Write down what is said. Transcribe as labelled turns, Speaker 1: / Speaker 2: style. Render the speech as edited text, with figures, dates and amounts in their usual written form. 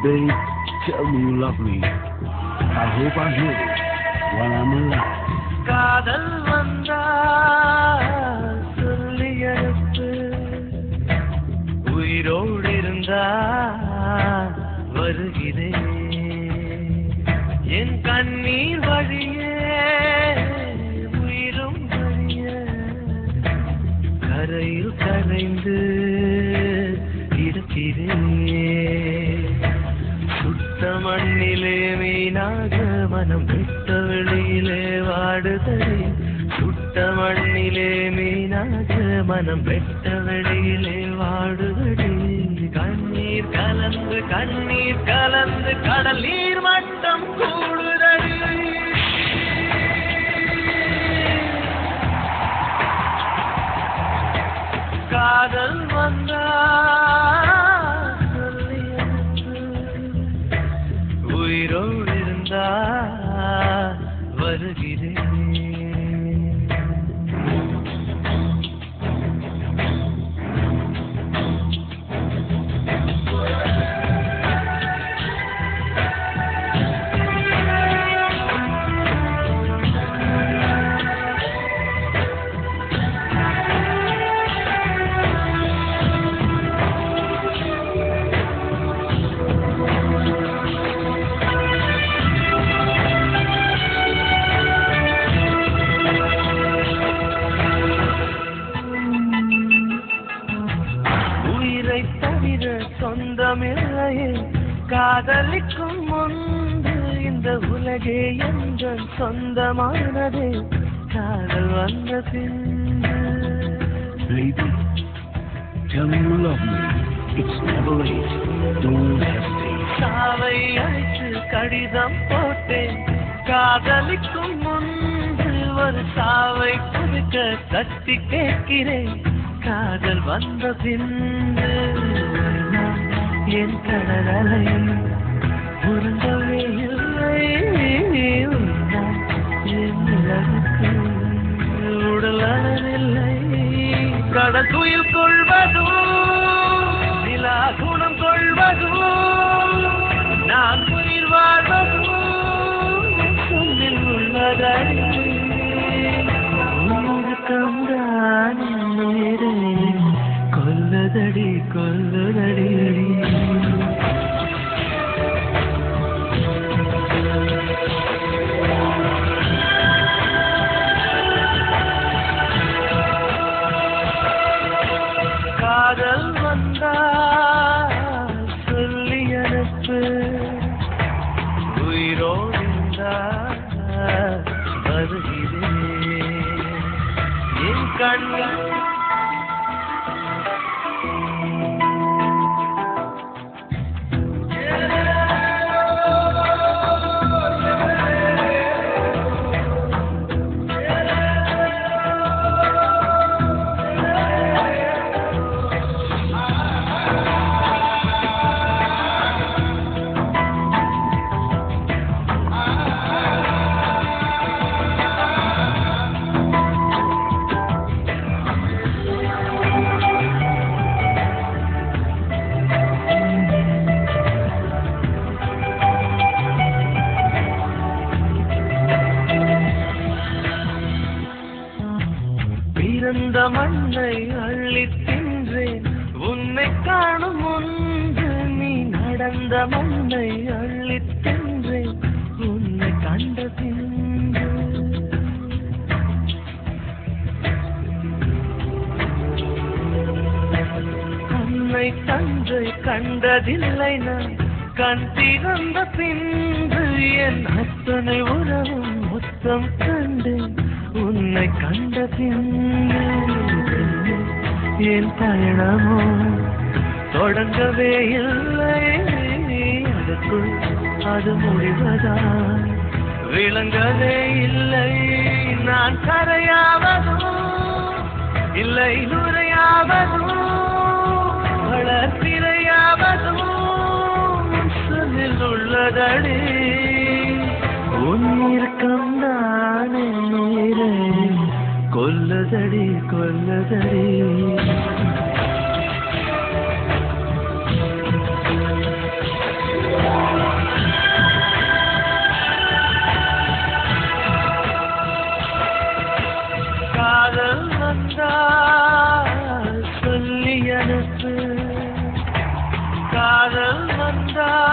Speaker 1: Babe, tell me you love me. I hope I hear it while I'm alive.
Speaker 2: காதல் வந்தா சொல்லி அனுப்பு, உயிரோடு இருந்தா வருகிறேன். என் கண்ணீர் வழியே உயிரும் வழிய கரையில் கரைந்து இருக்கிறேன். சுட்ட மண்ணிலே மீனாக மனம் விட்ட வெளியிலே வாடுதடி. சுட்ட மண்ணிலே மீனாக மனம் வெட்ட வெளியிலே வாடுதடி. கண்ணீர் கலந்து கண்ணீர் கலந்து கடல் நீர் மட்டம் கூடுதடி. காதல் வந்தா சொல்லி அனுப்பு, உயிரோடு இருந்தா வருகிறேன். சொந்தமில்லையே காதலிக்கும் முன்பு இந்த உலகே என்ற சொந்தமானதே காதல் வந்த பின்பு.
Speaker 1: Baby, tell me you love me. It's never late. Don't hesitate.
Speaker 2: சாவை அழைத்து கடிதம் போட்டேன், காதலிக்கும் முன்பு ஒரு சாவை குறுக்க தட்டி கேட்கிறேன். காதல் வந்த பின்பு என் கடலை உருண்டவே இல்லை. என் நிலவுக்கு உடல் அளவில்லை. கடல் துயில் கொள்வதும் நிலா குணம் கொள்வதும் நான் உயிர் வாழ்வதும் சொல்லில் உள்ளதடி. தந்தான் நேரே கொல்லதடி கொல்லதடி. காதல் வந்தா சொல்லி அனுப்பு, உயிரோடு இருந்தா வருகிறேன். என் கண்கள் பிறந்த மண்ணை அள்ளி தின்றேன் உன்னை காணும் முன்பு. நீ நடந்த மண்ணை அள்ளி தின்றேன் உன்னை கண்ட பின்பு. அன்னை தந்தை கண்டதில்லை நான் கண் திறந்த பின்பு. என் அத்தனை உறவும் மொத்தம் கண்டேன் உன்னை கண்ட பின்பு. என் பயணமோ தொடங்கவே இல்லை, அதற்குள் அது முடிவதால் விளங்கவே இல்லை. நான் கரையாவதும் இல்லை நுரையாவதும் வளர்ப்பிரையாவதும் சொல்லில் உள்ளதடி. உன்னிருக்கம் நான் நீரே கொல்லதடி கொல்லதடி. வந்தாய்